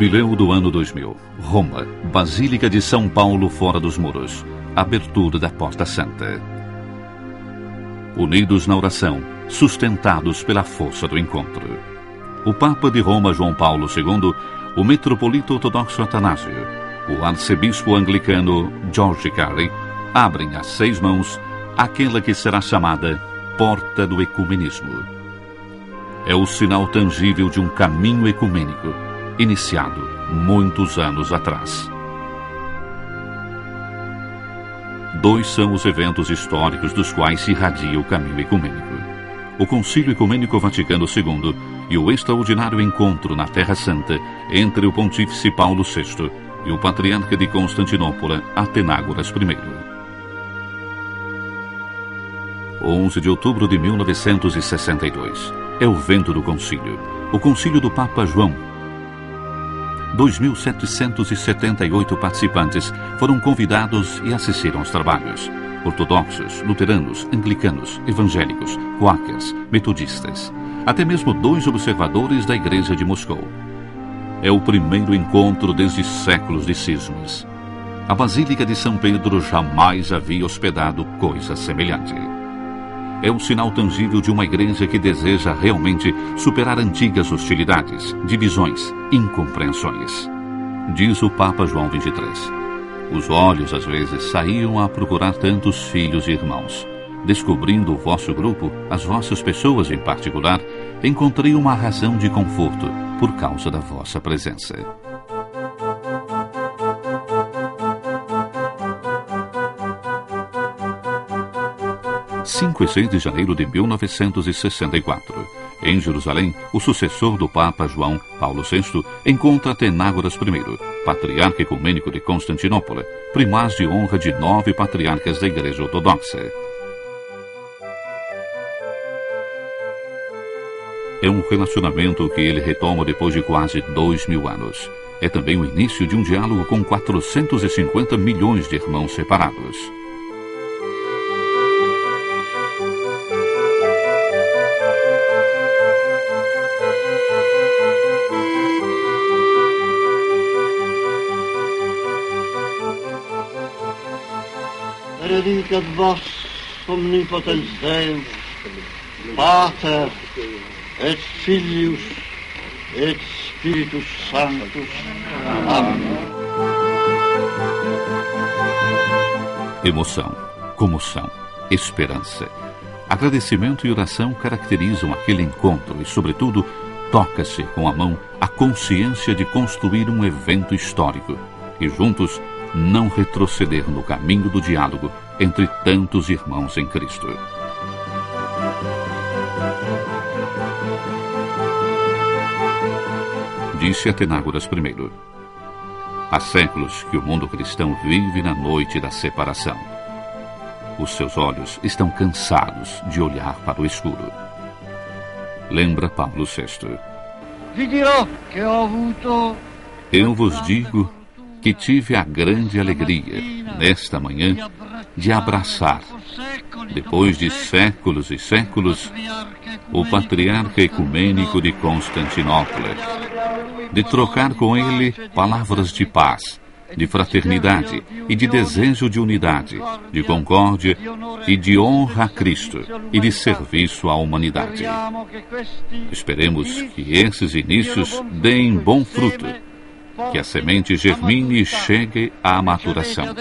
Jubileu do ano 2000. Roma, Basílica de São Paulo fora dos muros. Abertura da Porta Santa. Unidos na oração, sustentados pela força do encontro. O Papa de Roma, João Paulo II, o metropolita ortodoxo Atanásio, o arcebispo anglicano George Carey, abrem as 6 mãos aquela que será chamada Porta do Ecumenismo. É o sinal tangível de um caminho ecumênico, iniciado muitos anos atrás. 2 são os eventos históricos dos quais se irradia o caminho ecumênico: o Concílio Ecumênico Vaticano II e o extraordinário encontro na Terra Santa entre o Pontífice Paulo VI e o Patriarca de Constantinopla, Atenágoras I. 11 de outubro de 1962. É o vento do concílio, o concílio do Papa João. 2.778 participantes foram convidados e assistiram aos trabalhos. Ortodoxos, luteranos, anglicanos, evangélicos, quáquers, metodistas. Até mesmo 2 observadores da Igreja de Moscou. É o primeiro encontro desde séculos de cismas. A Basílica de São Pedro jamais havia hospedado coisa semelhante. É o sinal tangível de uma igreja que deseja realmente superar antigas hostilidades, divisões, incompreensões. Diz o Papa João XXIII. Os olhos, às vezes, saíam a procurar tantos filhos e irmãos. Descobrindo o vosso grupo, as vossas pessoas em particular, encontrei uma razão de conforto por causa da vossa presença. 5 e 6 de janeiro de 1964. Em Jerusalém, o sucessor do Papa João Paulo VI encontra Atenágoras I, patriarca ecumênico de Constantinopla, primaz de honra de 9 patriarcas da Igreja Ortodoxa. É um relacionamento que ele retoma depois de quase 2000 anos. É também o início de um diálogo com 450 milhões de irmãos separados. Benedicat vos omnipotens Deus, Pater, et Filius, et Spiritus Sanctus. Amém. Emoção, comoção, esperança. Agradecimento e oração caracterizam aquele encontro e, sobretudo, toca-se com a mão a consciência de construir um evento histórico e, juntos, não retroceder no caminho do diálogo entre tantos irmãos em Cristo. Disse Atenágoras I. Há séculos que o mundo cristão vive na noite da separação. Os seus olhos estão cansados de olhar para o escuro. Lembra Paulo VI. Eu vos digo que tive a grande alegria, nesta manhã, de abraçar, depois de séculos e séculos, o Patriarca Ecumênico de Constantinopla, de trocar com ele palavras de paz, de fraternidade e de desejo de unidade, de concórdia e de honra a Cristo e de serviço à humanidade. Esperemos que esses inícios deem bom fruto, que a semente germine e chegue à maturação.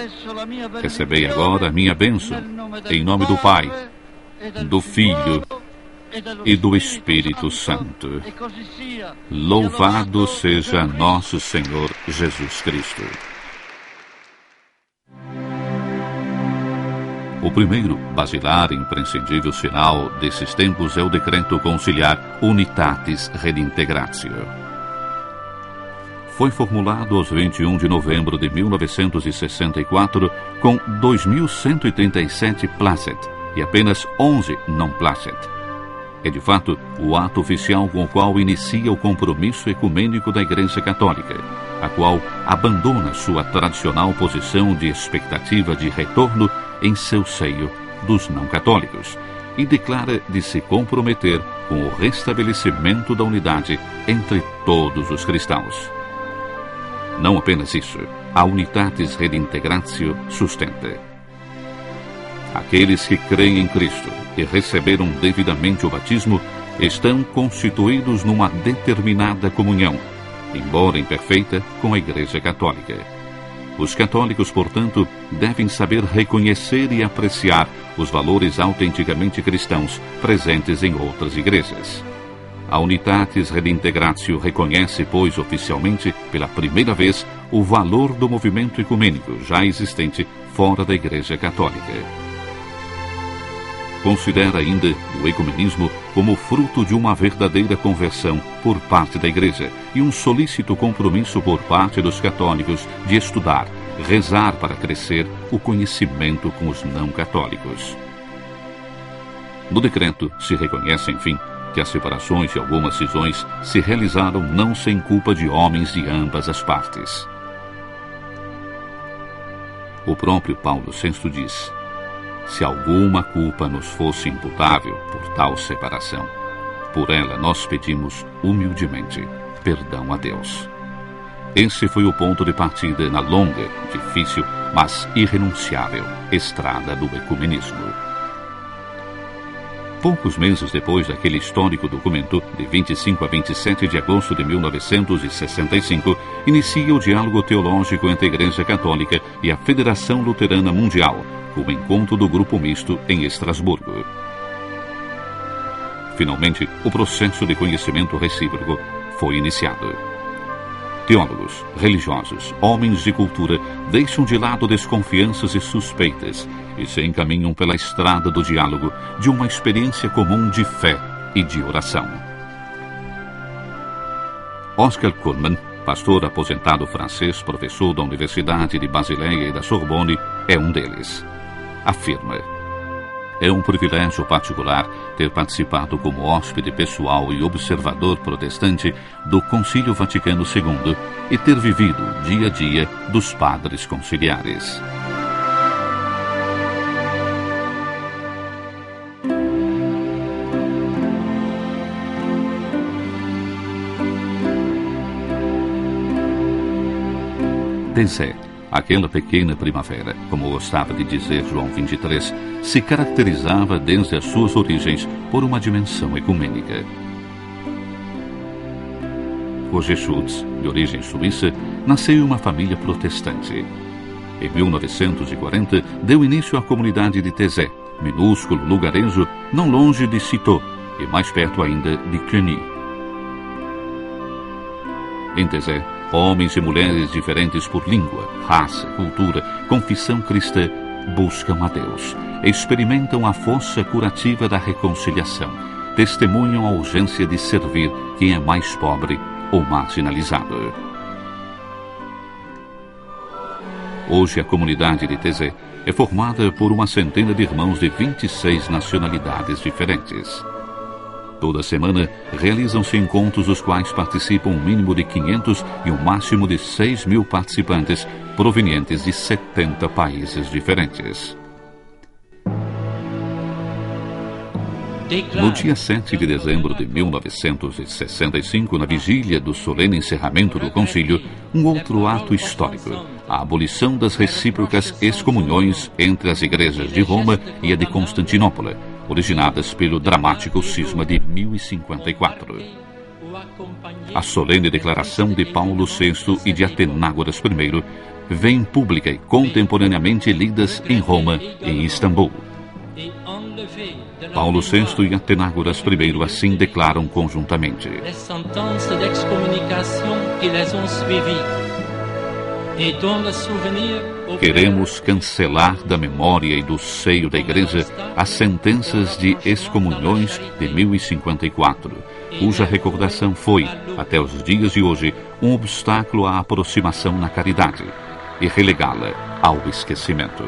Recebei agora a minha bênção, em nome do Pai, do Filho e do Espírito Santo. Louvado seja nosso Senhor Jesus Cristo. O primeiro, basilar e imprescindível sinal desses tempos é o decreto conciliar Unitatis Redintegratio. Foi formulado aos 21 de novembro de 1964 com 2.137 placet e apenas 11 não placet. É, de fato, o ato oficial com o qual inicia o compromisso ecumênico da Igreja Católica, a qual abandona sua tradicional posição de expectativa de retorno em seu seio dos não-católicos e declara de se comprometer com o restabelecimento da unidade entre todos os cristãos. Não apenas isso, a Unitatis Redintegratio sustenta: aqueles que creem em Cristo e receberam devidamente o batismo estão constituídos numa determinada comunhão, embora imperfeita, com a Igreja Católica. Os católicos, portanto, devem saber reconhecer e apreciar os valores autenticamente cristãos presentes em outras igrejas. A Unitatis Redintegratio reconhece, pois, oficialmente, pela primeira vez, o valor do movimento ecumênico já existente fora da Igreja Católica. Considera ainda o ecumenismo como fruto de uma verdadeira conversão por parte da Igreja e um solícito compromisso por parte dos católicos de estudar, rezar para crescer o conhecimento com os não católicos. No decreto se reconhece, enfim, que as separações e algumas cisões se realizaram não sem culpa de homens de ambas as partes. O próprio Paulo VI diz: se alguma culpa nos fosse imputável por tal separação, por ela nós pedimos humildemente perdão a Deus. Esse foi o ponto de partida na longa, difícil, mas irrenunciável estrada do ecumenismo. Poucos meses depois daquele histórico documento, de 25 a 27 de agosto de 1965, inicia o diálogo teológico entre a Igreja Católica e a Federação Luterana Mundial, com o encontro do Grupo Misto em Estrasburgo. Finalmente, o processo de conhecimento recíproco foi iniciado. Teólogos, religiosos, homens de cultura deixam de lado desconfianças e suspeitas e se encaminham pela estrada do diálogo, de uma experiência comum de fé e de oração. Oscar Cullmann, pastor aposentado francês, professor da Universidade de Basileia e da Sorbonne, é um deles. Afirma: é um privilégio particular ter participado como hóspede pessoal e observador protestante do Concílio Vaticano II e ter vivido o dia a dia dos padres conciliares. Tezé, aquela pequena primavera, como gostava de dizer João 23, se caracterizava desde as suas origens por uma dimensão ecumênica. Roger Schultz, de origem suíça, nasceu em uma família protestante. Em 1940, deu início à comunidade de Tezé, minúsculo lugarejo não longe de Citeaux e mais perto ainda de Cluny. Em Tezé, homens e mulheres diferentes por língua, raça, cultura, confissão cristã buscam a Deus, experimentam a força curativa da reconciliação, testemunham a urgência de servir quem é mais pobre ou marginalizado. Hoje a comunidade de Tezé é formada por uma centena de irmãos de 26 nacionalidades diferentes. Toda semana realizam-se encontros dos quais participam um mínimo de 500 e um máximo de 6.000 participantes provenientes de 70 países diferentes. No dia 7 de dezembro de 1965, na vigília do solene encerramento do concílio, um outro ato histórico, a abolição das recíprocas excomunhões entre as igrejas de Roma e a de Constantinopla, originadas pelo dramático cisma de 1054. A solene declaração de Paulo VI e de Atenágoras I vem pública e contemporaneamente lidas em Roma e em Istambul. Paulo VI e Atenágoras I assim declaram conjuntamente: queremos cancelar da memória e do seio da Igreja as sentenças de excomunhões de 1054, cuja recordação foi, até os dias de hoje, um obstáculo à aproximação na caridade, e relegá-la ao esquecimento.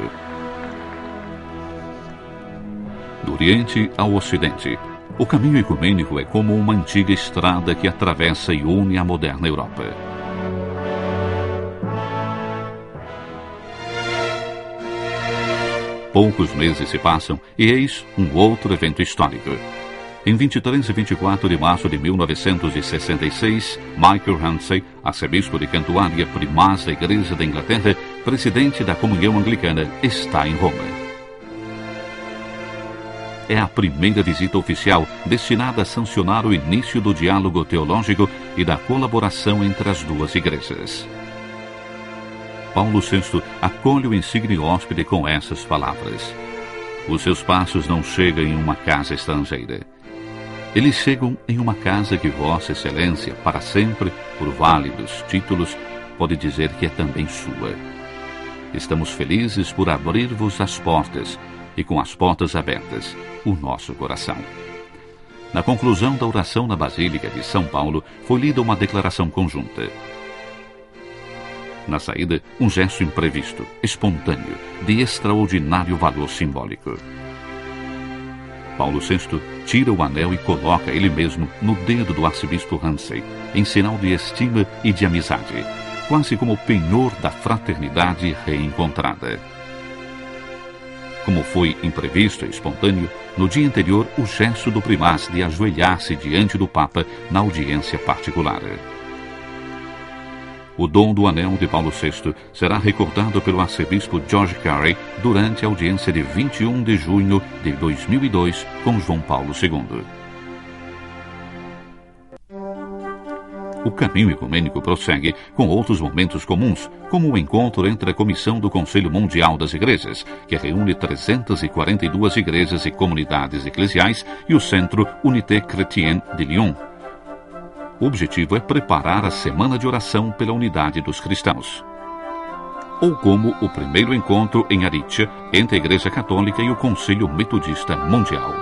Do Oriente ao Ocidente, o caminho ecumênico é como uma antiga estrada que atravessa e une a moderna Europa. Poucos meses se passam e eis um outro evento histórico. Em 23 e 24 de março de 1966, Michael Ramsey, arcebispo de Cantuária, primaz da Igreja da Inglaterra, presidente da Comunhão Anglicana, está em Roma. É a primeira visita oficial destinada a sancionar o início do diálogo teológico e da colaboração entre as duas igrejas. Paulo VI acolhe o insigne hóspede com essas palavras: os seus passos não chegam em uma casa estrangeira. Eles chegam em uma casa que Vossa Excelência, para sempre, por válidos títulos, pode dizer que é também sua. Estamos felizes por abrir-vos as portas, e com as portas abertas, o nosso coração. Na conclusão da oração na Basílica de São Paulo, foi lida uma declaração conjunta. Na saída, um gesto imprevisto, espontâneo, de extraordinário valor simbólico. Paulo VI tira o anel e coloca ele mesmo no dedo do arcebispo Ramsey, em sinal de estima e de amizade, quase como penhor da fraternidade reencontrada. Como foi imprevisto e espontâneo, no dia anterior, o gesto do primaz de ajoelhar-se diante do Papa na audiência particular. O dom do anel de Paulo VI será recordado pelo arcebispo George Carey durante a audiência de 21 de junho de 2002 com João Paulo II. O caminho ecumênico prossegue com outros momentos comuns, como o encontro entre a Comissão do Conselho Mundial das Igrejas, que reúne 342 igrejas e comunidades eclesiais, e o Centro Unité Chrétienne de Lyon. O objetivo é preparar a Semana de Oração pela Unidade dos Cristãos. Ou como o primeiro encontro em Aricia entre a Igreja Católica e o Conselho Metodista Mundial.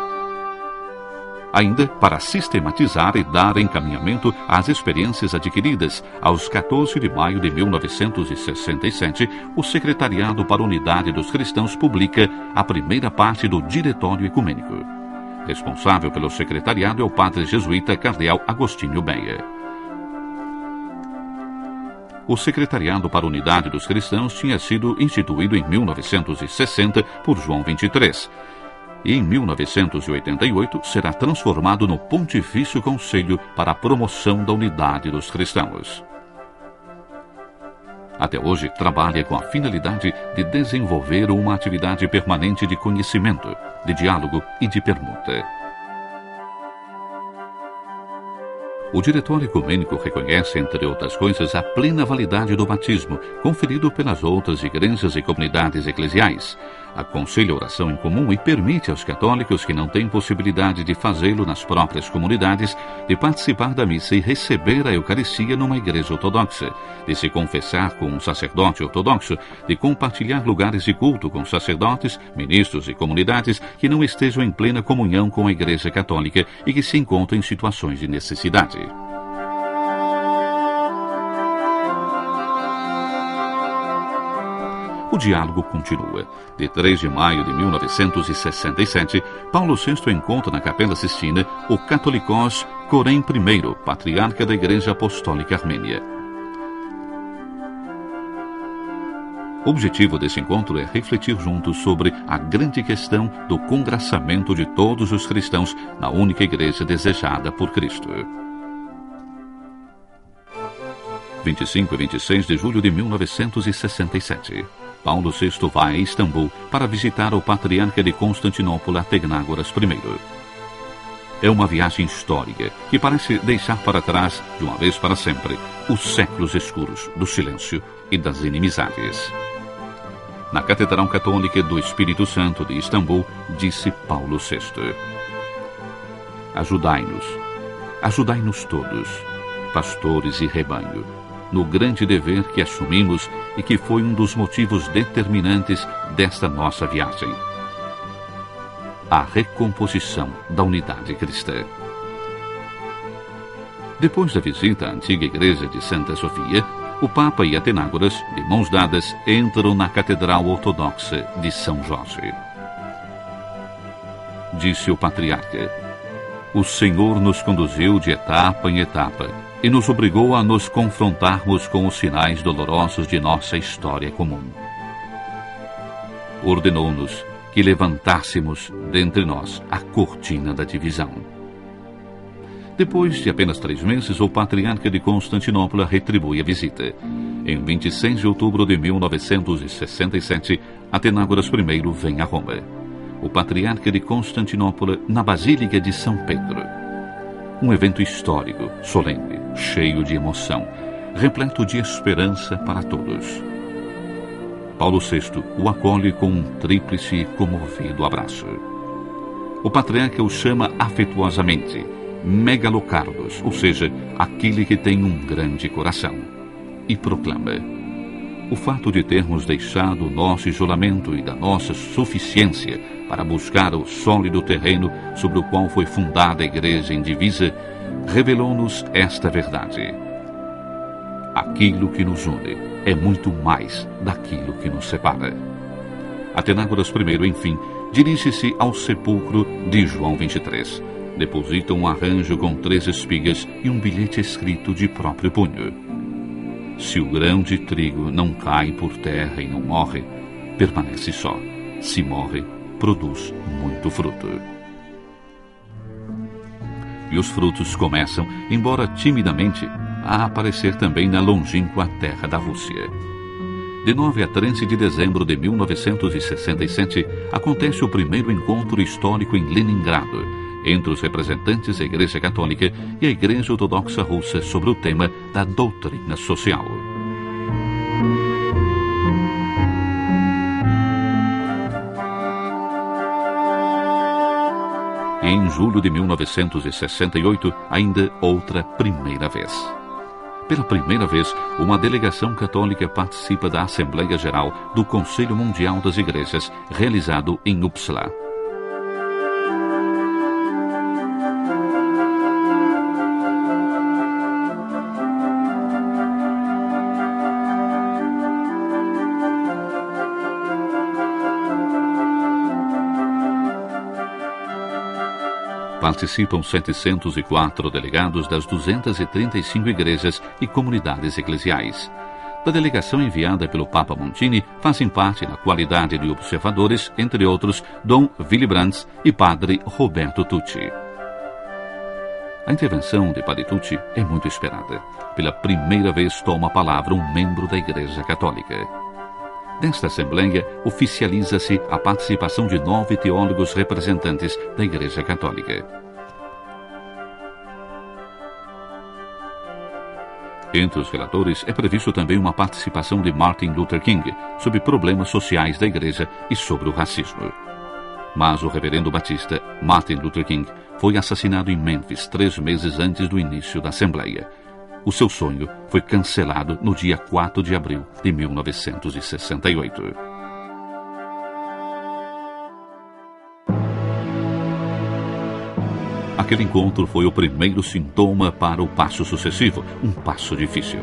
Ainda para sistematizar e dar encaminhamento às experiências adquiridas, aos 14 de maio de 1967, o Secretariado para a Unidade dos Cristãos publica a primeira parte do Diretório Ecumênico. Responsável pelo secretariado é o padre jesuíta Cardeal Agostinho Beia. O Secretariado para a Unidade dos Cristãos tinha sido instituído em 1960 por João XXIII e em 1988 será transformado no Pontifício Conselho para a Promoção da Unidade dos Cristãos. Até hoje, trabalha com a finalidade de desenvolver uma atividade permanente de conhecimento, de diálogo e de permuta. O Diretório Ecumênico reconhece, entre outras coisas, a plena validade do batismo, conferido pelas outras igrejas e comunidades eclesiais. Aconselha a oração em comum e permite aos católicos que não têm possibilidade de fazê-lo nas próprias comunidades, de participar da missa e receber a Eucaristia numa igreja ortodoxa, de se confessar com um sacerdote ortodoxo, de compartilhar lugares de culto com sacerdotes, ministros e comunidades que não estejam em plena comunhão com a Igreja Católica e que se encontram em situações de necessidade. O diálogo continua. De 3 de maio de 1967, Paulo VI encontra na Capela Sistina o Catholicos Corém I, patriarca da Igreja Apostólica Armênia. O objetivo desse encontro é refletir juntos sobre a grande questão do congraçamento de todos os cristãos na única igreja desejada por Cristo. 25 e 26 de julho de 1967. Paulo VI vai a Istambul para visitar o patriarca de Constantinopla, Atenágoras I. É uma viagem histórica que parece deixar para trás, de uma vez para sempre, os séculos escuros do silêncio e das inimizades. Na Catedral Católica do Espírito Santo de Istambul, disse Paulo VI: ajudai-nos todos, pastores e rebanho, no grande dever que assumimos e que foi um dos motivos determinantes desta nossa viagem: a recomposição da unidade cristã. Depois da visita à antiga igreja de Santa Sofia, o Papa e Atenágoras, de mãos dadas, entram na Catedral Ortodoxa de São Jorge. Disse o patriarca: o Senhor nos conduziu de etapa em etapa e nos obrigou a nos confrontarmos com os sinais dolorosos de nossa história comum. Ordenou-nos que levantássemos dentre nós a cortina da divisão, Depois de apenas 3 meses, o patriarca de Constantinopla retribui a visita. Em 26 de outubro de 1967, Atenágoras I vem a Roma. O patriarca de Constantinopla na Basílica de São Pedro. Um evento histórico, solene, cheio de emoção, repleto de esperança para todos. Paulo VI o acolhe com um tríplice e comovido abraço. O patriarca o chama afetuosamente Megalocardos, ou seja, aquele que tem um grande coração, e proclama: o fato de termos deixado o nosso isolamento e da nossa suficiência para buscar o sólido terreno sobre o qual foi fundada a Igreja indivisa, revelou-nos esta verdade. Aquilo que nos une é muito mais daquilo que nos separa. Atenágoras I, enfim, dirige-se ao sepulcro de João 23. Deposita um arranjo com 3 espigas e um bilhete escrito de próprio punho. Se o grão de trigo não cai por terra e não morre, permanece só. Se morre, produz muito fruto. E os frutos começam, embora timidamente, a aparecer também na longínqua terra da Rússia. De 9 a 13 de dezembro de 1967, acontece o primeiro encontro histórico em Leningrado, entre os representantes da Igreja Católica e a Igreja Ortodoxa Russa sobre o tema da doutrina social. E em julho de 1968, ainda outra primeira vez. Pela primeira vez, uma delegação católica participa da Assembleia Geral do Conselho Mundial das Igrejas, realizado em Uppsala. Participam 704 delegados das 235 igrejas e comunidades eclesiais. Da delegação enviada pelo Papa Montini, fazem parte, na qualidade de observadores, entre outros, Dom Willy Brandt e Padre Roberto Tucci. A intervenção de Padre Tucci é muito esperada. Pela primeira vez toma a palavra um membro da Igreja Católica. Nesta Assembleia, oficializa-se a participação de 9 teólogos representantes da Igreja Católica. Entre os relatores, é previsto também uma participação de Martin Luther King sobre problemas sociais da Igreja e sobre o racismo. Mas o reverendo batista Martin Luther King foi assassinado em Memphis 3 meses antes do início da Assembleia. O seu sonho foi cancelado no dia 4 de abril de 1968. Aquele encontro foi o primeiro sintoma para o passo sucessivo, um passo difícil.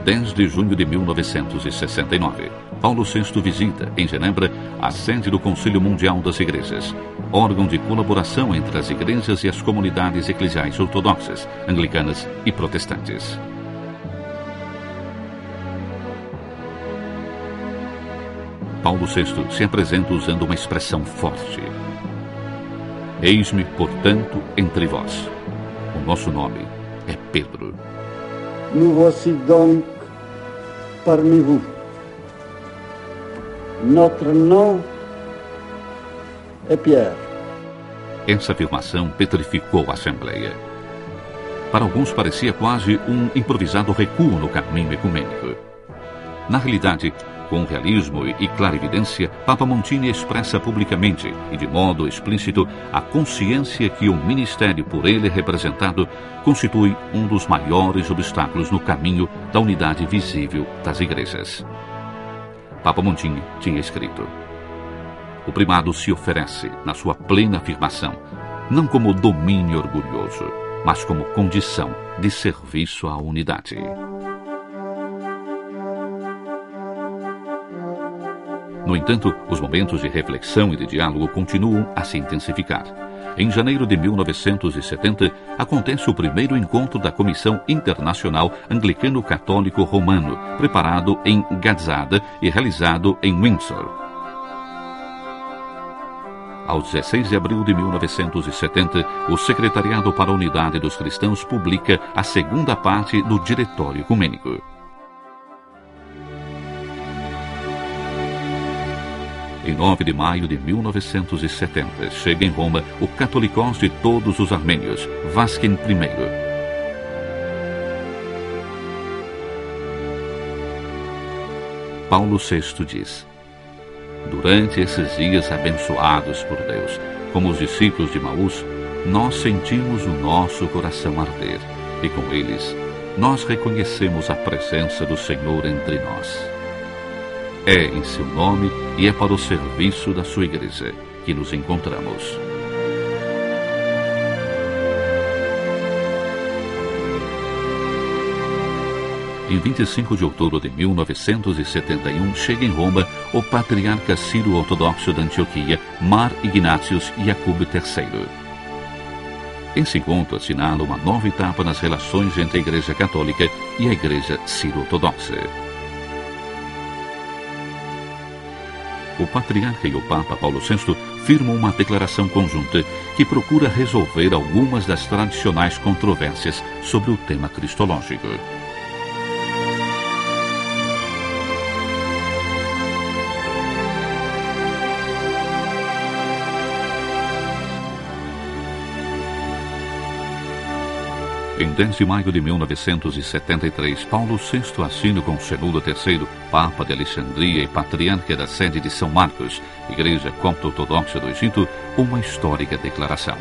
10 de junho de 1969, Paulo VI visita, em Genebra, a sede do Conselho Mundial das Igrejas, órgão de colaboração entre as igrejas e as comunidades eclesiais ortodoxas, anglicanas e protestantes. Paulo VI se apresenta usando uma expressão forte. Eis-me, portanto, entre vós. O nosso nome é Pedro. Nous voici donc parmi vous. Notre nom é Pierre. Essa afirmação petrificou a Assembleia. Para alguns parecia quase um improvisado recuo no caminho ecumênico. Na realidade, com realismo e clarividência, Papa Montini expressa publicamente e de modo explícito a consciência que o ministério por ele representado constitui um dos maiores obstáculos no caminho da unidade visível das igrejas. Papa Montini tinha escrito: o primado se oferece, na sua plena afirmação, não como domínio orgulhoso, mas como condição de serviço à unidade. No entanto, os momentos de reflexão e de diálogo continuam a se intensificar. Em janeiro de 1970, acontece o primeiro encontro da Comissão Internacional Anglicano-Católico Romano, preparado em Gazada e realizado em Windsor. Aos 16 de abril de 1970, o Secretariado para a Unidade dos Cristãos publica a segunda parte do Diretório Ecumênico. Em 9 de maio de 1970, chega em Roma o Catolicós de todos os armênios, Vasquin I. Paulo VI diz: durante esses dias abençoados por Deus, como os discípulos de Maús, nós sentimos o nosso coração arder, e com eles nós reconhecemos a presença do Senhor entre nós. É em seu nome e é para o serviço da sua igreja que nos encontramos. Em 25 de outubro de 1971, chega em Roma o patriarca sírio-ortodoxo da Antioquia, Mar Ignatius Jakub III. Esse encontro assinala uma nova etapa nas relações entre a Igreja Católica e a Igreja sírio-ortodoxa. O patriarca e o Papa Paulo VI firmam uma declaração conjunta que procura resolver algumas das tradicionais controvérsias sobre o tema cristológico. Em 10 de maio de 1973, Paulo VI assina com Shenouda III, Papa de Alexandria e Patriarca da sede de São Marcos, Igreja Copto-Ortodoxa do Egito, uma histórica declaração.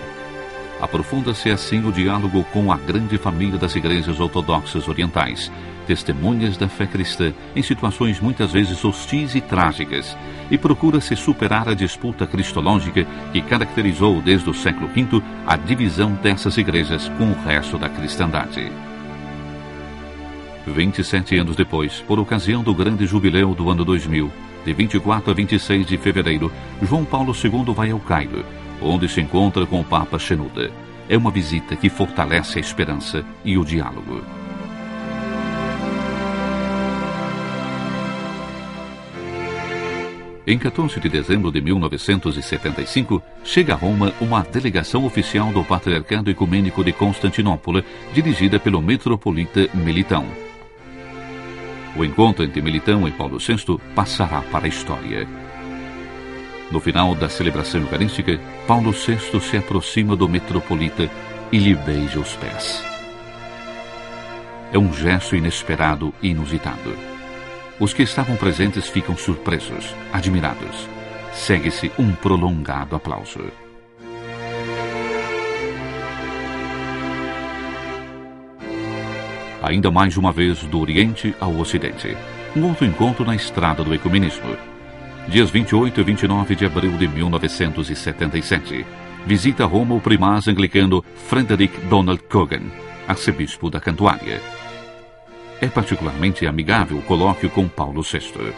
Aprofunda-se assim o diálogo com a grande família das igrejas ortodoxas orientais, testemunhas da fé cristã em situações muitas vezes hostis e trágicas, e procura-se superar a disputa cristológica que caracterizou desde o século V a divisão dessas igrejas com o resto da cristandade. 27 anos depois, por ocasião do grande jubileu do ano 2000, de 24 a 26 de fevereiro, João Paulo II vai ao Cairo, onde se encontra com o Papa Shenouda. É uma visita que fortalece a esperança e o diálogo. Em 14 de dezembro de 1975, chega a Roma uma delegação oficial do Patriarcado Ecumênico de Constantinopla, dirigida pelo metropolita Melitão. O encontro entre Melitão e Paulo VI passará para a história. No final da celebração eucarística, Paulo VI se aproxima do metropolita e lhe beija os pés. É um gesto inesperado e inusitado. Os que estavam presentes ficam surpresos, admirados. Segue-se um prolongado aplauso. Ainda mais uma vez do Oriente ao Ocidente. Um outro encontro na estrada do ecumenismo. Dias 28 e 29 de abril de 1977. Visita Roma o primaz anglicano Frederick Donald Coogan, arcebispo da Cantuária. É particularmente amigável o colóquio com Paulo VI.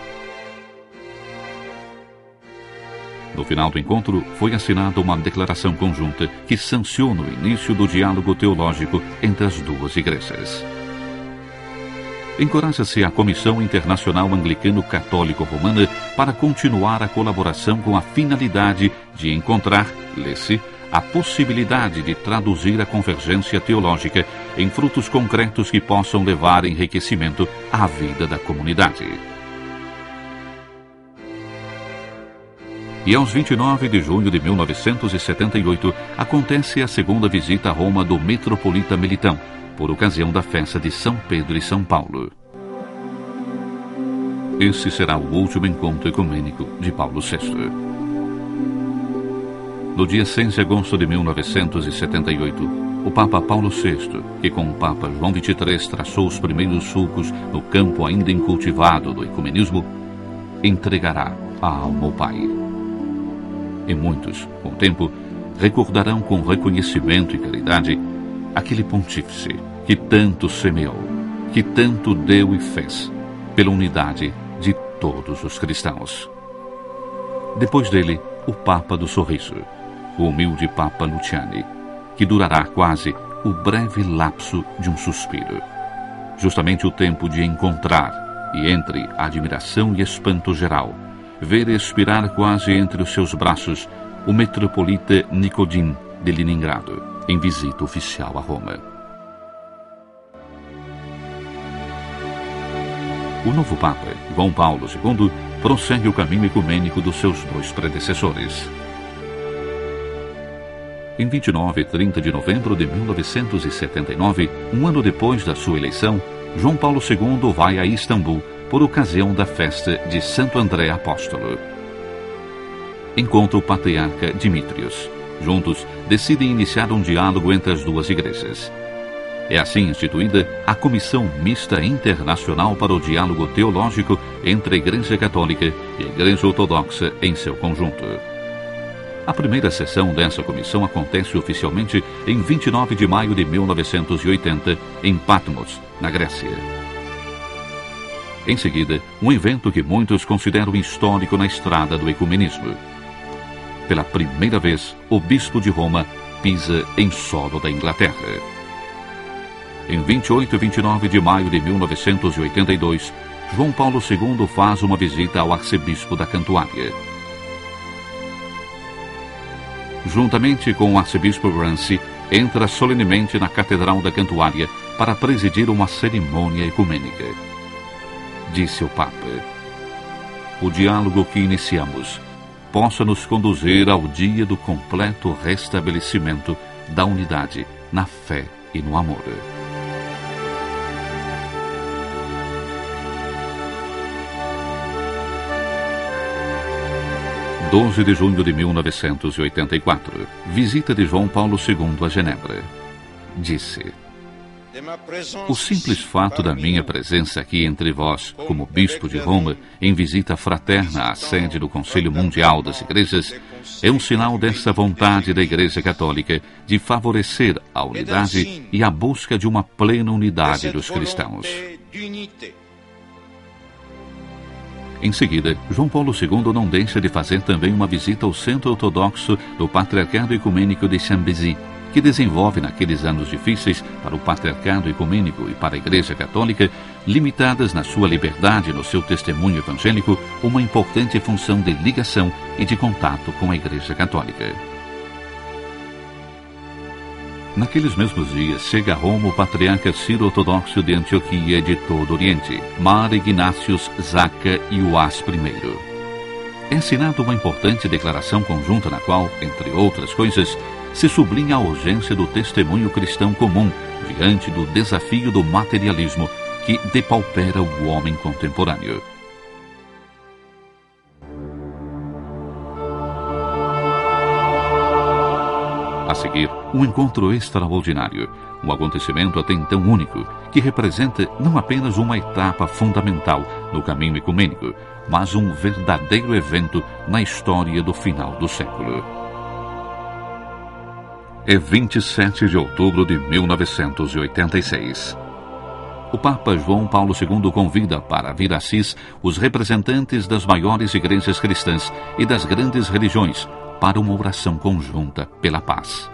No final do encontro, foi assinada uma declaração conjunta que sanciona o início do diálogo teológico entre as duas igrejas. Encoraja-se a Comissão Internacional Anglicano-Católico-Romana para continuar a colaboração com a finalidade de encontrar, lê-se, a possibilidade de traduzir a convergência teológica em frutos concretos que possam levar enriquecimento à vida da comunidade. E aos 29 de junho de 1978, acontece a segunda visita a Roma do metropolita Melitão, por ocasião da festa de São Pedro e São Paulo. Esse será o último encontro ecumênico de Paulo VI. No dia 6 de agosto de 1978, o Papa Paulo VI, que com o Papa João XXIII traçou os primeiros sulcos no campo ainda incultivado do ecumenismo, entregará a alma ao Pai. E muitos, com o tempo, recordarão com reconhecimento e caridade aquele pontífice que tanto semeou, que tanto deu e fez pela unidade de todos os cristãos. Depois dele, o Papa do Sorriso, o humilde Papa Luciani, que durará quase o breve lapso de um suspiro. Justamente o tempo de encontrar, e entre admiração e espanto geral, ver expirar quase entre os seus braços o metropolita Nikodin de Leningrado, em visita oficial a Roma. O novo Papa, João Paulo II, prossegue o caminho ecumênico dos seus dois predecessores. Em 29 e 30 de novembro de 1979, um ano depois da sua eleição, João Paulo II vai a Istambul por ocasião da festa de Santo André Apóstolo. Encontra o patriarca Dimitrios. Juntos, decidem iniciar um diálogo entre as duas igrejas. É assim instituída a Comissão Mista Internacional para o Diálogo Teológico entre a Igreja Católica e a Igreja Ortodoxa em seu conjunto. A primeira sessão dessa comissão acontece oficialmente em 29 de maio de 1980, em Patmos, na Grécia. Em seguida, um evento que muitos consideram histórico na estrada do ecumenismo. Pela primeira vez, o bispo de Roma pisa em solo da Inglaterra. Em 28 e 29 de maio de 1982, João Paulo II faz uma visita ao arcebispo da Cantuária. Juntamente com o arcebispo Ramsay, entra solenemente na Catedral da Cantuária para presidir uma cerimônia ecumênica. Disse o Papa: o diálogo que iniciamos possa nos conduzir ao dia do completo restabelecimento da unidade na fé e no amor. – 12 de junho de 1984. Visita de João Paulo II a Genebra. Disse: o simples fato da minha presença aqui entre vós, como bispo de Roma, em visita fraterna à sede do Conselho Mundial das Igrejas, é um sinal dessa vontade da Igreja Católica de favorecer a unidade e a busca de uma plena unidade dos cristãos. Em seguida, João Paulo II não deixa de fazer também uma visita ao Centro Ortodoxo do Patriarcado Ecumênico de Chambézy, que desenvolve naqueles anos difíceis para o Patriarcado Ecumênico e para a Igreja Católica, limitadas na sua liberdade e no seu testemunho evangélico, uma importante função de ligação e de contato com a Igreja Católica. Naqueles mesmos dias, chega a Roma o patriarca Ciro-Ortodoxo de Antioquia de todo o Oriente, Mar Ignatius Zaca Iuás I. É assinada uma importante declaração conjunta na qual, entre outras coisas, se sublinha a urgência do testemunho cristão comum diante do desafio do materialismo que depaupera o homem contemporâneo. A seguir, um encontro extraordinário, um acontecimento até então único, que representa não apenas uma etapa fundamental no caminho ecumênico, mas um verdadeiro evento na história do final do século. É 27 de outubro de 1986. O Papa João Paulo II convida para vir a Assis os representantes das maiores igrejas cristãs e das grandes religiões para uma oração conjunta pela paz.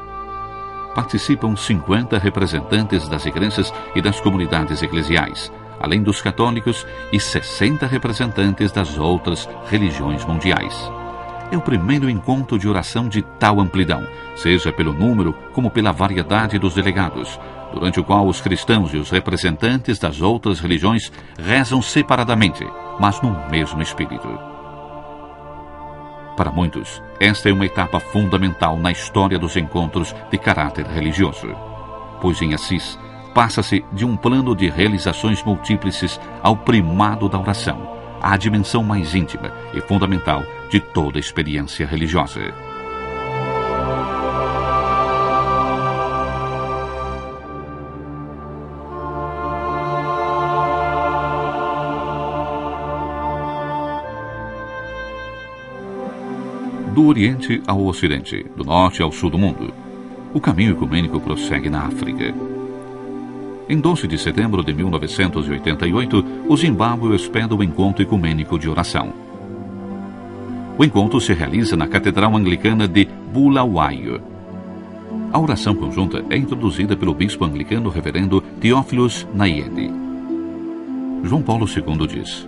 Participam 50 representantes das igrejas e das comunidades eclesiais, além dos católicos, e 60 representantes das outras religiões mundiais. É o primeiro encontro de oração de tal amplidão, seja pelo número como pela variedade dos delegados, durante o qual os cristãos e os representantes das outras religiões rezam separadamente, mas no mesmo espírito. Para muitos, esta é uma etapa fundamental na história dos encontros de caráter religioso, pois em Assis passa-se de um plano de realizações múltiplices ao primado da oração, à dimensão mais íntima e fundamental de toda experiência religiosa. Do Oriente ao Ocidente, do Norte ao Sul do mundo, o caminho ecumênico prossegue na África. Em 12 de setembro de 1988, o Zimbábue hospeda o encontro ecumênico de oração. O encontro se realiza na Catedral Anglicana de Bulawayo. A oração conjunta é introduzida pelo bispo anglicano reverendo Theophilus Nayeli. João Paulo II diz: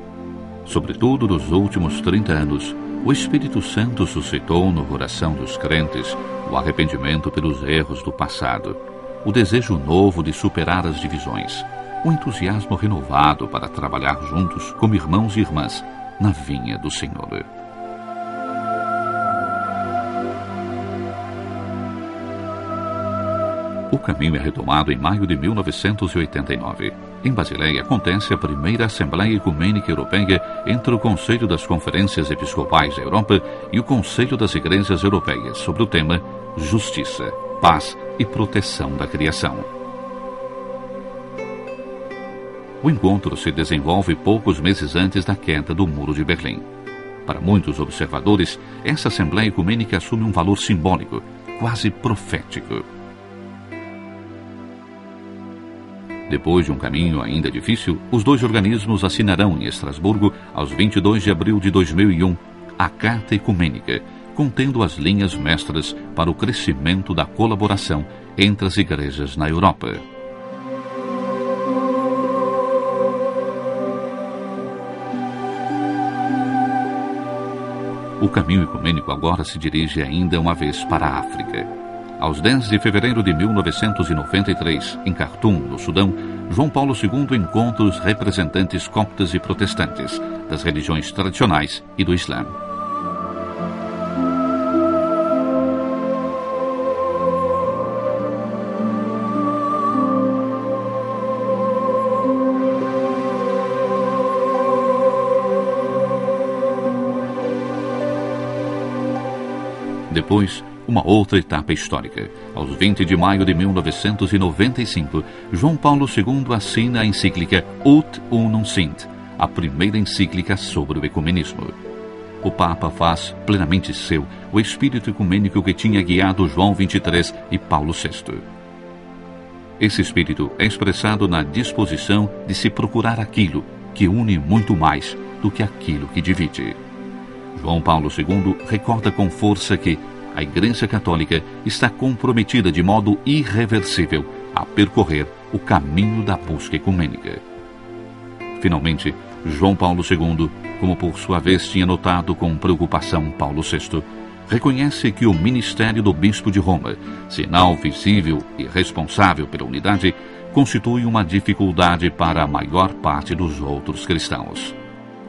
sobretudo nos últimos 30 anos, O Espírito Santo suscitou no coração dos crentes o arrependimento pelos erros do passado, o desejo novo de superar as divisões, o entusiasmo renovado para trabalhar juntos como irmãos e irmãs na vinha do Senhor. O caminho é retomado em maio de 1989. Em Basileia acontece a primeira Assembleia Ecumênica Europeia entre o Conselho das Conferências Episcopais da Europa e o Conselho das Igrejas Europeias sobre o tema Justiça, Paz e Proteção da Criação. O encontro se desenvolve poucos meses antes da queda do Muro de Berlim. Para muitos observadores, essa Assembleia Ecumênica assume um valor simbólico, quase profético. Depois de um caminho ainda difícil, os dois organismos assinarão em Estrasburgo, aos 22 de abril de 2001, a Carta Ecumênica, contendo as linhas mestras para o crescimento da colaboração entre as igrejas na Europa. O caminho ecumênico agora se dirige ainda uma vez para a África. Aos 10 de fevereiro de 1993, em Khartoum, no Sudão, João Paulo II encontra os representantes coptas e protestantes das religiões tradicionais e do Islã. Depois, uma outra etapa histórica. Aos 20 de maio de 1995, João Paulo II assina a encíclica Ut Unum Sint, a primeira encíclica sobre o ecumenismo. O Papa faz plenamente seu o espírito ecumênico que tinha guiado João XXIII e Paulo VI. Esse espírito é expressado na disposição de se procurar aquilo que une muito mais do que aquilo que divide. João Paulo II recorda com força que a Igreja Católica está comprometida de modo irreversível a percorrer o caminho da busca ecumênica. Finalmente, João Paulo II, como por sua vez tinha notado com preocupação Paulo VI, reconhece que o ministério do Bispo de Roma, sinal visível e responsável pela unidade, constitui uma dificuldade para a maior parte dos outros cristãos.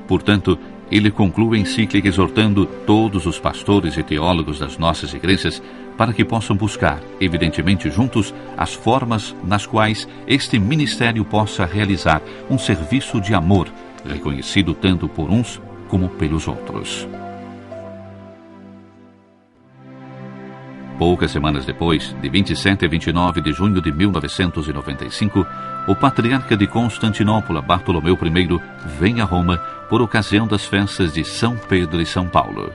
Portanto, ele conclui a encíclica exortando todos os pastores e teólogos das nossas igrejas para que possam buscar, evidentemente juntos, as formas nas quais este ministério possa realizar um serviço de amor, reconhecido tanto por uns como pelos outros. Poucas semanas depois, de 27 a 29 de junho de 1995, o patriarca de Constantinopla, Bartolomeu I, vem a Roma por ocasião das festas de São Pedro e São Paulo.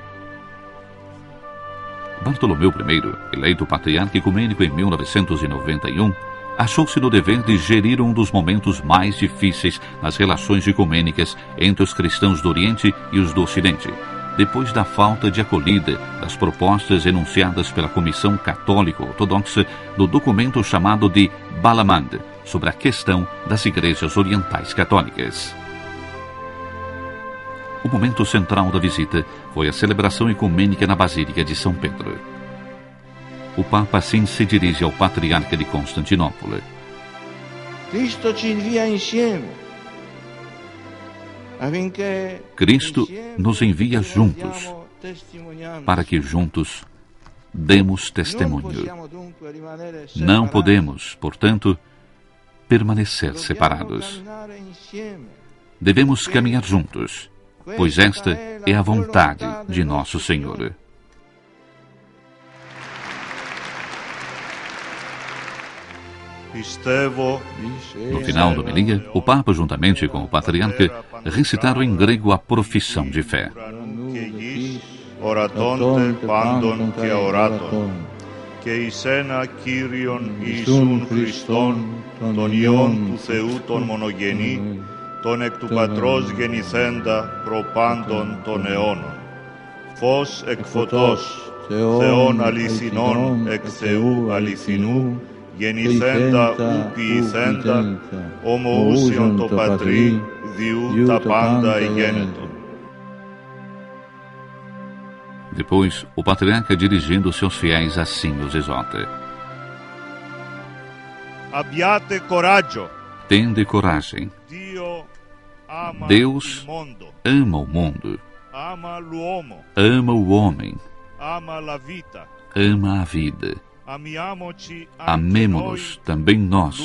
Bartolomeu I, eleito patriarca ecumênico em 1991, achou-se no dever de gerir um dos momentos mais difíceis nas relações ecumênicas entre os cristãos do Oriente e os do Ocidente, depois da falta de acolhida das propostas enunciadas pela Comissão Católica Ortodoxa no documento chamado de Balamand, sobre a questão das igrejas orientais católicas. O momento central da visita foi a celebração ecumênica na Basílica de São Pedro. O Papa assim se dirige ao patriarca de Constantinopla. Cristo nos envia juntos, para que juntos demos testemunho. Não podemos, portanto, permanecer separados. Devemos caminhar juntos, pois esta é a vontade de nosso Senhor. No final da homilia, o Papa, juntamente com o patriarca, recitaram em grego a profissão de fé. Oratonte pandon και ορατών, και εις ένα Κύριον Ιησούν Χριστόν, τον Υιόν του Θεού τον μονογενή, τον εκ του Πατρός γεννηθέντα προπάντων των αιώνων. Φως εκ φωτός, Θεόν αληθινών εκ Θεού αληθινού, γεννηθέντα ου ποιηθέντα, ομοούσιον το Πατρί, διού τα πάντα η γένετον. Depois, o patriarca, dirigindo seus fiéis, assim os exorta: Abbiate coraggio. Tende coragem. Deus ama o mundo, ama o homem, ama a vida. Amemo-nos também nós,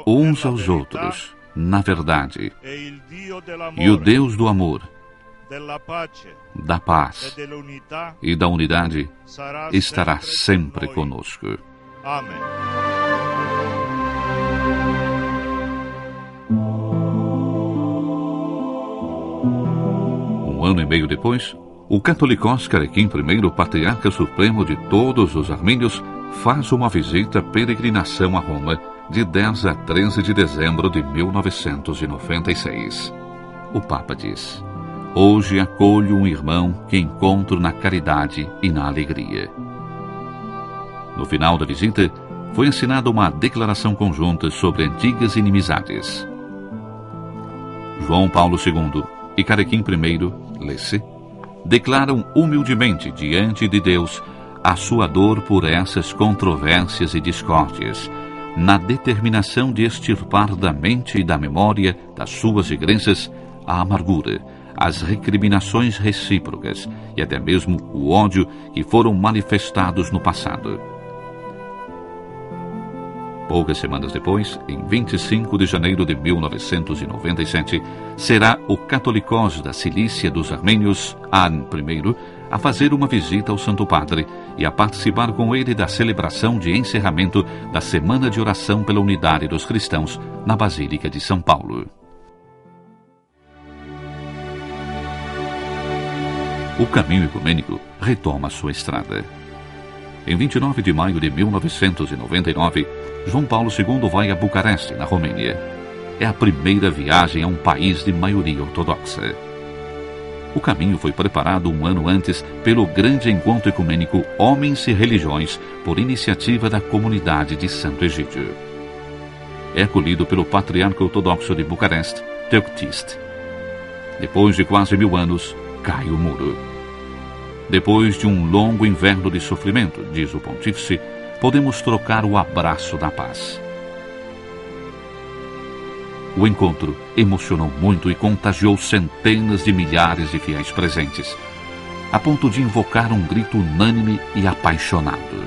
uns aos outros, na verdade. E o Deus do amor, da paz e da unidade estará sempre conosco. Amém. Um ano e meio depois, o Catholicos Carequim I, patriarca supremo de todos os armênios, faz uma visita peregrinação a Roma de 10 a 13 de dezembro de 1996. O Papa diz: hoje acolho um irmão que encontro na caridade e na alegria. No final da visita, foi assinada uma declaração conjunta sobre antigas inimizades. João Paulo II e Carequim I, lê-se, declaram humildemente diante de Deus a sua dor por essas controvérsias e discórdias, na determinação de extirpar da mente e da memória das suas igrejas a amargura, as recriminações recíprocas e até mesmo o ódio que foram manifestados no passado. Poucas semanas depois, em 25 de janeiro de 1997, será o Catholicos da Cilícia dos Armênios, An I, a fazer uma visita ao Santo Padre e a participar com ele da celebração de encerramento da Semana de Oração pela Unidade dos Cristãos na Basílica de São Paulo. O caminho ecumênico retoma sua estrada. Em 29 de maio de 1999, João Paulo II vai a Bucareste, na Romênia. É a primeira viagem a um país de maioria ortodoxa. O caminho foi preparado um ano antes pelo grande encontro ecumênico Homens e Religiões, por iniciativa da comunidade de Santo Egídio. É acolhido pelo patriarca ortodoxo de Bucareste, Teoktist. Depois de quase 1000 anos, cai o muro. Depois de um longo inverno de sofrimento, diz o pontífice, podemos trocar o abraço da paz. O encontro emocionou muito e contagiou centenas de milhares de fiéis presentes, a ponto de invocar um grito unânime e apaixonado: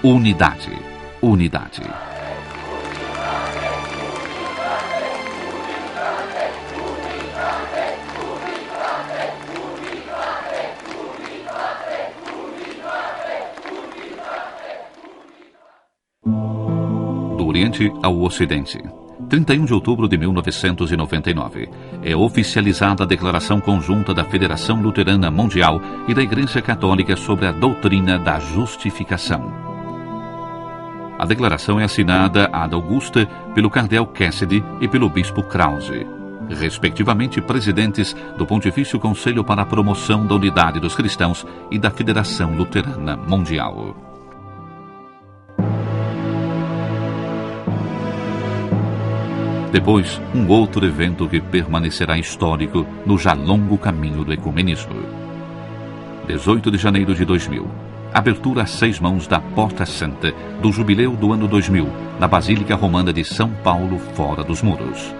unidade, unidade. Do Oriente ao Ocidente. 31 de outubro de 1999, é oficializada a Declaração Conjunta da Federação Luterana Mundial e da Igreja Católica sobre a doutrina da justificação. A declaração é assinada ad augusta pelo cardeal Cassidy e pelo bispo Krause, respectivamente presidentes do Pontifício Conselho para a Promoção da Unidade dos Cristãos e da Federação Luterana Mundial. Depois, um outro evento que permanecerá histórico no já longo caminho do ecumenismo. 18 de janeiro de 2000. Abertura às 6 mãos da Porta Santa do Jubileu do ano 2000, na Basílica Romana de São Paulo, fora dos muros.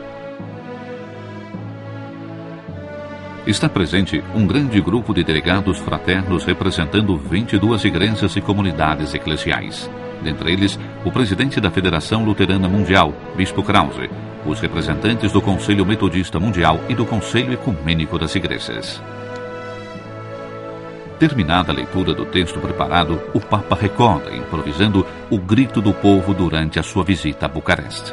Está presente um grande grupo de delegados fraternos representando 22 igrejas e comunidades eclesiais. Dentre eles, o presidente da Federação Luterana Mundial, bispo Krause, os representantes do Conselho Metodista Mundial e do Conselho Ecumênico das Igrejas. Terminada a leitura do texto preparado, o Papa recorda, improvisando, o grito do povo durante a sua visita a Bucareste.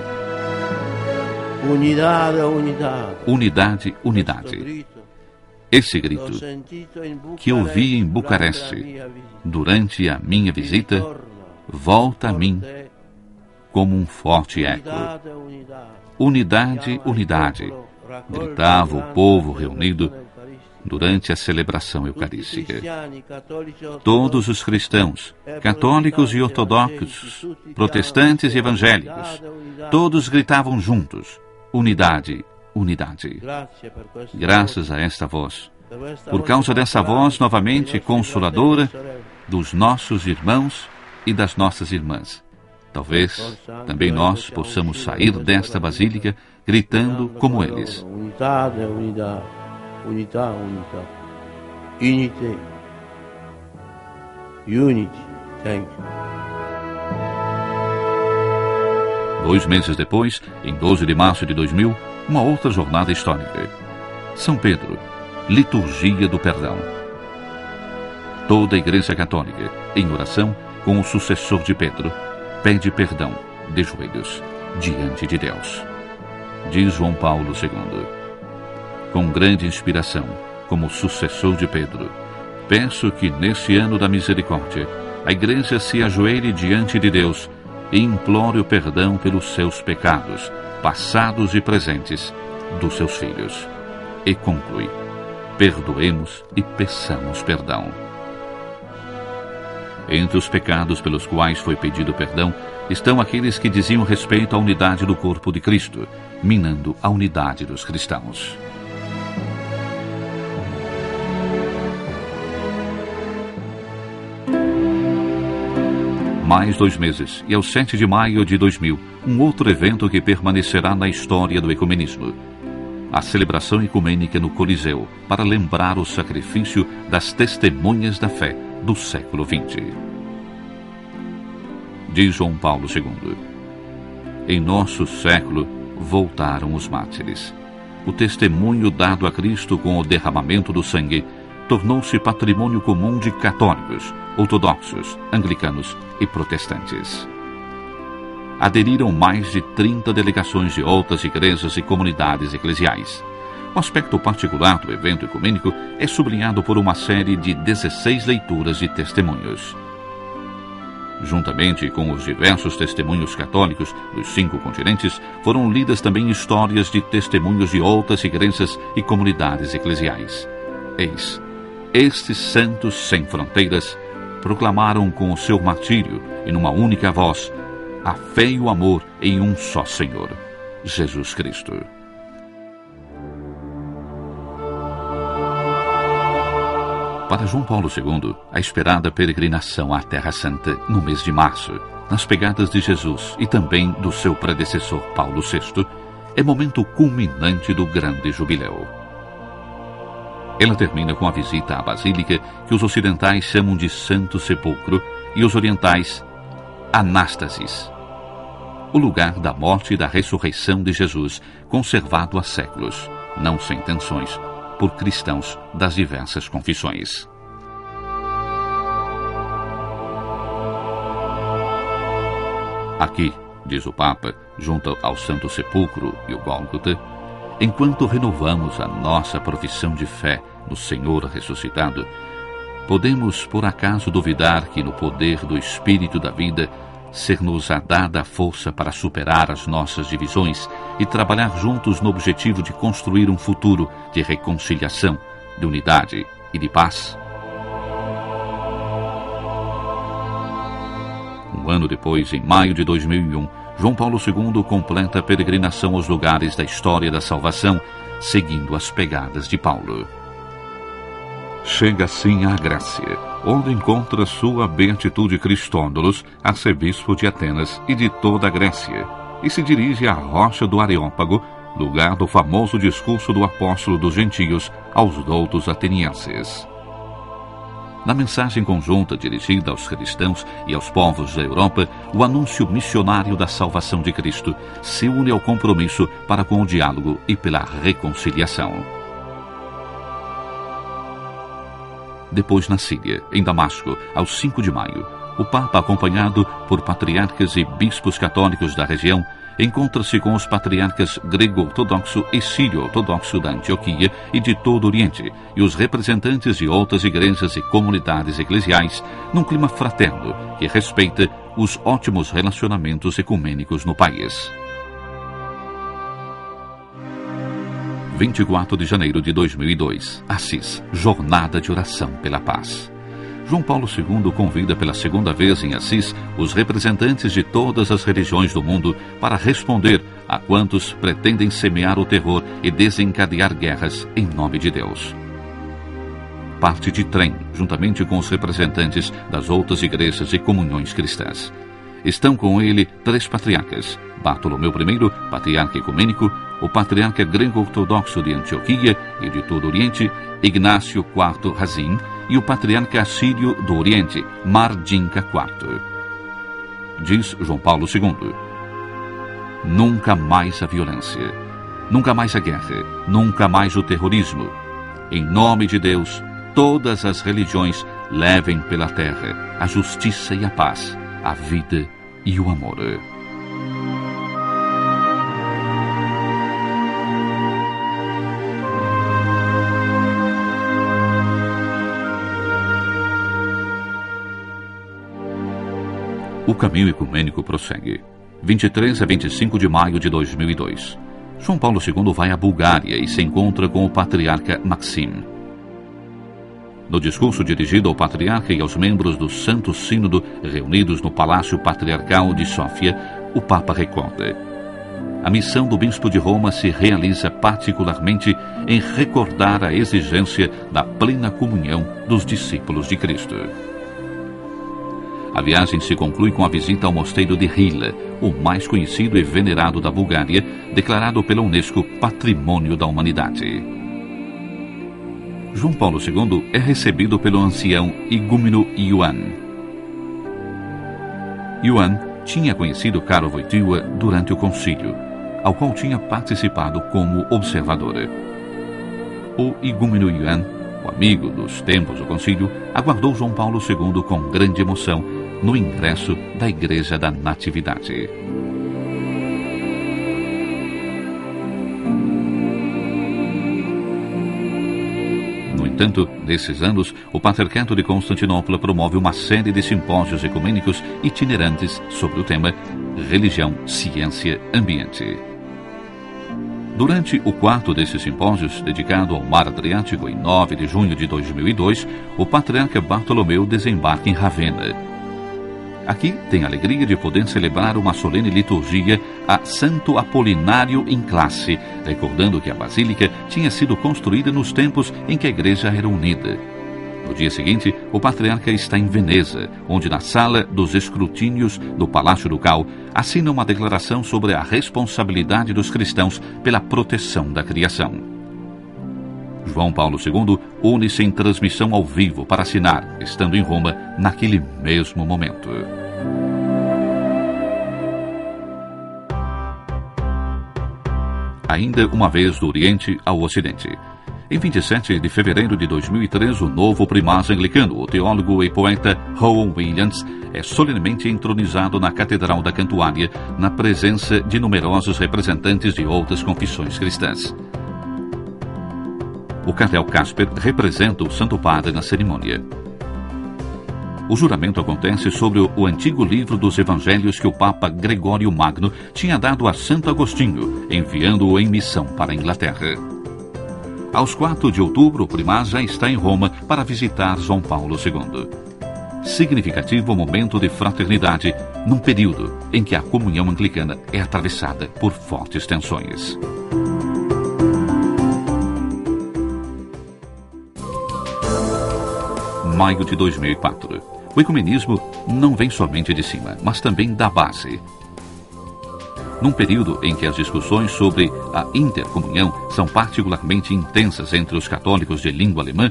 Unidade, unidade. Unidade, unidade. Esse grito, que ouvi em Bucareste durante a minha visita, volta a mim como um forte eco. Unidade, unidade, gritava o povo reunido durante a celebração eucarística. Todos os cristãos, católicos e ortodoxos, protestantes e evangélicos, todos gritavam juntos: unidade, unidade. Graças a esta voz, por causa dessa voz novamente consoladora dos nossos irmãos e das nossas irmãs. Talvez também nós possamos sair desta basílica gritando como eles. Unidade, unidade, unidade, unidade. Unity. Unity. Thank you. 2 meses depois, em 12 de março de 2000, uma outra jornada histórica. São Pedro, Liturgia do Perdão. Toda a Igreja Católica, em oração com o sucessor de Pedro, pede perdão de joelhos diante de Deus. Diz João Paulo II. Com grande inspiração, como sucessor de Pedro, peço que neste ano da misericórdia, a Igreja se ajoelhe diante de Deus e implore o perdão pelos seus pecados, passados e presentes, dos seus filhos. E conclui: perdoemos e peçamos perdão. Entre os pecados pelos quais foi pedido perdão estão aqueles que diziam respeito à unidade do corpo de Cristo, minando a unidade dos cristãos. Mais 2 meses, e ao 7 de maio de 2000, um outro evento que permanecerá na história do ecumenismo. A celebração ecumênica no Coliseu, para lembrar o sacrifício das testemunhas da fé do século XX. Diz João Paulo II. Em nosso século, voltaram os mártires. O testemunho dado a Cristo com o derramamento do sangue tornou-se patrimônio comum de católicos, ortodoxos, anglicanos e protestantes. Aderiram mais de 30 delegações de outras igrejas e comunidades eclesiais. O aspecto particular do evento ecumênico é sublinhado por uma série de 16 leituras de testemunhos. Juntamente com os diversos testemunhos católicos dos 5 continentes, foram lidas também histórias de testemunhos de outras igrejas e comunidades eclesiais. Eis, estes santos sem fronteiras proclamaram com o seu martírio e numa única voz a fé e o amor em um só Senhor, Jesus Cristo. Para João Paulo II, a esperada peregrinação à Terra Santa no mês de março, nas pegadas de Jesus e também do seu predecessor Paulo VI, é momento culminante do grande jubileu. Ela termina com a visita à Basílica, que os ocidentais chamam de Santo Sepulcro e os orientais Anástasis, o lugar da morte e da ressurreição de Jesus, conservado há séculos, não sem tensões, por cristãos das diversas confissões. Aqui, diz o Papa, junto ao Santo Sepulcro e o Gólgota, enquanto renovamos a nossa profissão de fé no Senhor ressuscitado, podemos por acaso duvidar que no poder do Espírito da vida ser-nos-á dada a força para superar as nossas divisões e trabalhar juntos no objetivo de construir um futuro de reconciliação, de unidade e de paz? Um ano depois, em maio de 2001, João Paulo II completa a peregrinação aos lugares da história da salvação, seguindo as pegadas de Paulo. Chega assim à Grécia, onde encontra sua beatitude Cristóndolos, arcebispo de Atenas e de toda a Grécia, e se dirige à rocha do Areópago, lugar do famoso discurso do apóstolo dos gentios aos doutos atenienses. Na mensagem conjunta dirigida aos cristãos e aos povos da Europa, o anúncio missionário da salvação de Cristo se une ao compromisso para com o diálogo e pela reconciliação. Depois, na Síria, em Damasco, aos 5 de maio, o Papa, acompanhado por patriarcas e bispos católicos da região, encontra-se com os patriarcas grego-ortodoxo e sírio-ortodoxo da Antioquia e de todo o Oriente, e os representantes de outras igrejas e comunidades eclesiais, num clima fraterno que respeita os ótimos relacionamentos ecumênicos no país. 24 de janeiro de 2002, Assis, Jornada de Oração pela Paz. João Paulo II convida pela segunda vez em Assis os representantes de todas as religiões do mundo para responder a quantos pretendem semear o terror e desencadear guerras em nome de Deus. parte de trem, juntamente com os representantes das outras igrejas e comunhões cristãs. Estão com ele 3 patriarcas: Bartolomeu I, patriarca ecumênico, o patriarca grego-ortodoxo de Antioquia e de todo o Oriente, Ignácio IV Razim, e o patriarca assírio do Oriente, Mardinka IV. Diz João Paulo II: nunca mais a violência, nunca mais a guerra, nunca mais o terrorismo. Em nome de Deus, todas as religiões levem pela terra a justiça e a paz, a vida e o amor. O caminho ecumênico prossegue. 23 a 25 de maio de 2002. João Paulo II vai à Bulgária e se encontra com o patriarca Maxim. No discurso dirigido ao patriarca e aos membros do Santo Sínodo reunidos no Palácio Patriarcal de Sófia, o Papa recorda: a missão do bispo de Roma se realiza particularmente em recordar a exigência da plena comunhão dos discípulos de Cristo. A viagem se conclui com a visita ao mosteiro de Hila, o mais conhecido e venerado da Bulgária, declarado pela Unesco Patrimônio da Humanidade. João Paulo II é recebido pelo ancião igúmeno Ioan. Ioan tinha conhecido Karol Wojtyła durante o concílio, ao qual tinha participado como observador. O igúmeno Ioan, o amigo dos tempos do concílio, aguardou João Paulo II com grande emoção no ingresso da Igreja da Natividade. No entanto, nesses anos, o Patriarcado de Constantinopla promove uma série de simpósios ecumênicos itinerantes sobre o tema Religião, Ciência, Ambiente. Durante o quarto desses simpósios, dedicado ao Mar Adriático, em 9 de junho de 2002, o patriarca Bartolomeu desembarca em Ravenna. Aqui tem a alegria de poder celebrar uma solene liturgia a Santo Apolinário em classe, recordando que a Basílica tinha sido construída nos tempos em que a Igreja era unida. No dia seguinte, o patriarca está em Veneza, onde na sala dos escrutínios do Palácio Ducal assina uma declaração sobre a responsabilidade dos cristãos pela proteção da criação. João Paulo II une-se em transmissão ao vivo para assinar, estando em Roma naquele mesmo momento. Ainda uma vez do Oriente ao Ocidente. Em 27 de fevereiro de 2003, o novo primaz anglicano, o teólogo e poeta Rowan Williams, é solenemente entronizado na Catedral da Cantuária, na presença de numerosos representantes de outras confissões cristãs. O cardeal Casper representa o Santo Padre na cerimônia. O juramento acontece sobre o antigo livro dos Evangelhos que o Papa Gregório Magno tinha dado a Santo Agostinho, enviando-o em missão para a Inglaterra. Aos 4 de outubro, o primaz já está em Roma para visitar João Paulo II. Significativo momento de fraternidade, num período em que a comunhão anglicana é atravessada por fortes tensões. Maio de 2004. O ecumenismo não vem somente de cima, mas também da base. Num período em que as discussões sobre a intercomunhão são particularmente intensas entre os católicos de língua alemã,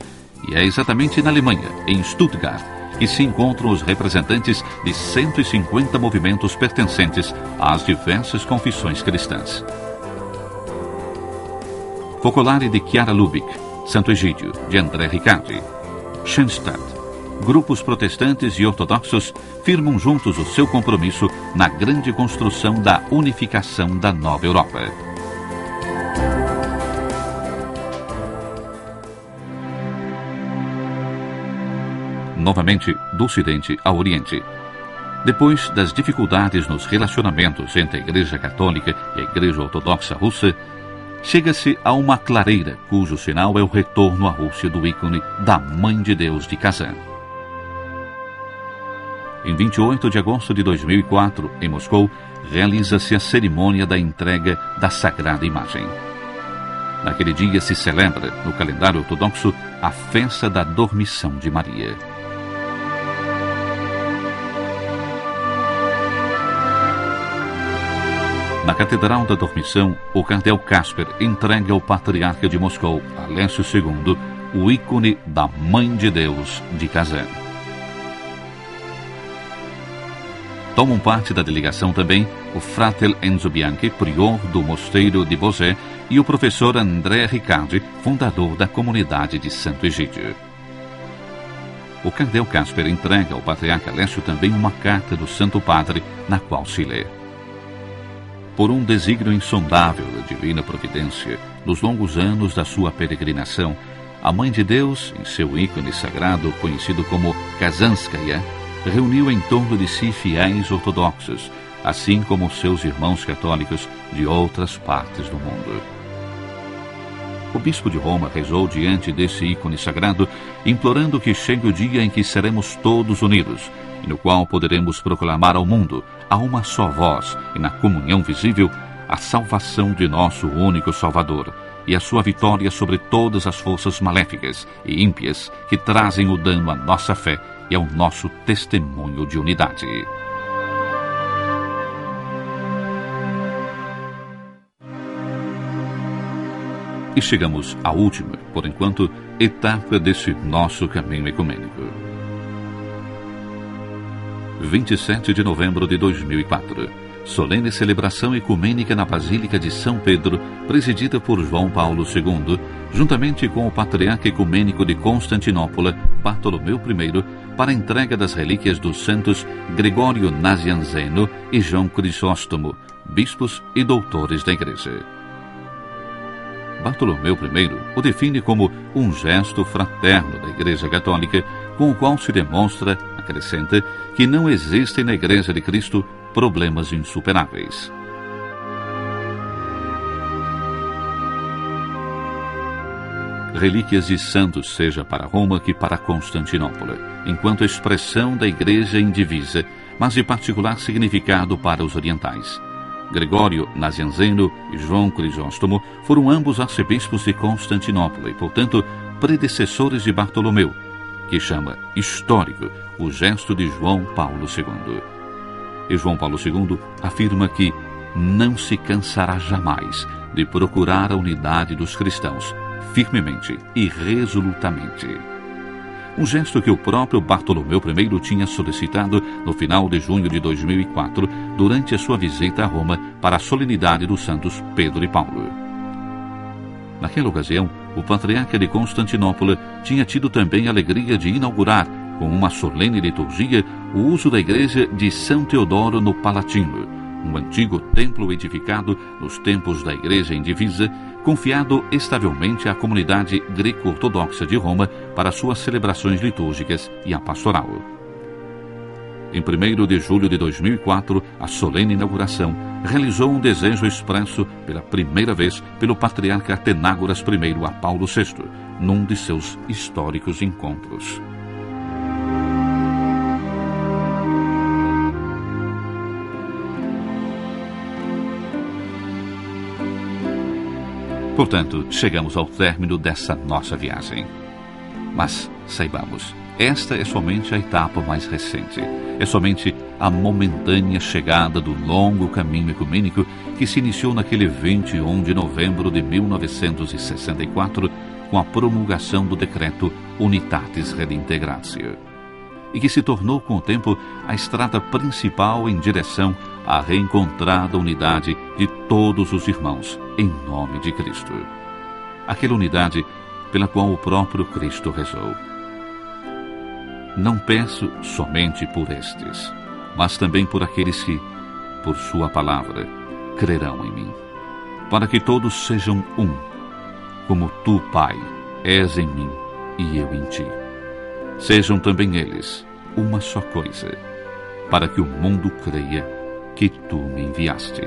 e é exatamente na Alemanha, em Stuttgart, que se encontram os representantes de 150 movimentos pertencentes às diversas confissões cristãs. Focolare de Chiara Lubich, Santo Egídio, de André Riccardi, Schoenstatt. Grupos protestantes e ortodoxos firmam juntos o seu compromisso na grande construção da unificação da nova Europa. Novamente, do Ocidente ao Oriente. Depois das dificuldades nos relacionamentos entre a Igreja Católica e a Igreja Ortodoxa Russa, chega-se a uma clareira cujo sinal é o retorno à Rússia do ícone da Mãe de Deus de Kazan. Em 28 de agosto de 2004, em Moscou, realiza-se a cerimônia da entrega da Sagrada Imagem. Naquele dia se celebra, no calendário ortodoxo, a festa da Dormição de Maria. Na Catedral da Dormição, o cardeal Casper entrega ao patriarca de Moscou, Alessio II, o ícone da Mãe de Deus de Kazan. Tomam parte da delegação também o fratel Enzo Bianchi, prior do mosteiro de Beauvais, e o professor André Riccardi, fundador da comunidade de Santo Egídio. O cardeal Casper entrega ao patriarca Alessio também uma carta do Santo Padre, na qual se lê: por um desígnio insondável da divina providência, nos longos anos da sua peregrinação, a Mãe de Deus, em seu ícone sagrado conhecido como Kazanskaya, reuniu em torno de si fiéis ortodoxos, assim como seus irmãos católicos de outras partes do mundo. O bispo de Roma rezou diante desse ícone sagrado, implorando que chegue o dia em que seremos todos unidos, e no qual poderemos proclamar ao mundo, a uma só voz e na comunhão visível, a salvação de nosso único Salvador e a sua vitória sobre todas as forças maléficas e ímpias que trazem o dano à nossa fé e ao nosso testemunho de unidade. E chegamos à última, por enquanto, etapa desse nosso caminho ecumênico. 27 de novembro de 2004. Solene celebração ecumênica na Basílica de São Pedro, presidida por João Paulo II, juntamente com o Patriarca Ecumênico de Constantinopla, Bartolomeu I, para a entrega das relíquias dos santos Gregório Nazianzeno e João Crisóstomo, bispos e doutores da Igreja. Bartolomeu I o define como um gesto fraterno da Igreja Católica, com o qual se demonstra, acrescenta, que não existem na Igreja de Cristo problemas insuperáveis. Relíquias de santos, seja para Roma que para Constantinopla, enquanto expressão da Igreja indivisa, mas de particular significado para os orientais. Gregório Nazianzeno e João Crisóstomo foram ambos arcebispos de Constantinopla e, portanto, predecessores de Bartolomeu, que chama histórico o gesto de João Paulo II. E João Paulo II afirma que não se cansará jamais de procurar a unidade dos cristãos, firmemente e resolutamente. Um gesto que o próprio Bartolomeu I tinha solicitado no final de junho de 2004, durante a sua visita a Roma para a solenidade dos santos Pedro e Paulo. Naquela ocasião, o patriarca de Constantinopla tinha tido também a alegria de inaugurar, com uma solene liturgia, o uso da igreja de São Teodoro no Palatino, um antigo templo edificado nos tempos da Igreja Indivisa, confiado estavelmente à comunidade greco-ortodoxa de Roma para suas celebrações litúrgicas e a pastoral. Em 1º de julho de 2004, a solene inauguração realizou um desejo expresso pela primeira vez pelo patriarca Atenágoras I a Paulo VI, num de seus históricos encontros. Portanto, chegamos ao término dessa nossa viagem. Mas, saibamos, esta é somente a etapa mais recente. É somente a momentânea chegada do longo caminho ecumênico que se iniciou naquele 21 de novembro de 1964 com a promulgação do decreto Unitatis Redintegratio, e que se tornou com o tempo a estrada principal em direção à reencontrada unidade de todos os irmãos, em nome de Cristo. Aquela unidade pela qual o próprio Cristo rezou. Não peço somente por estes, mas também por aqueles que, por sua palavra, crerão em mim, para que todos sejam um, como tu, Pai, és em mim e eu em ti. Sejam também eles uma só coisa, para que o mundo creia que tu me enviaste.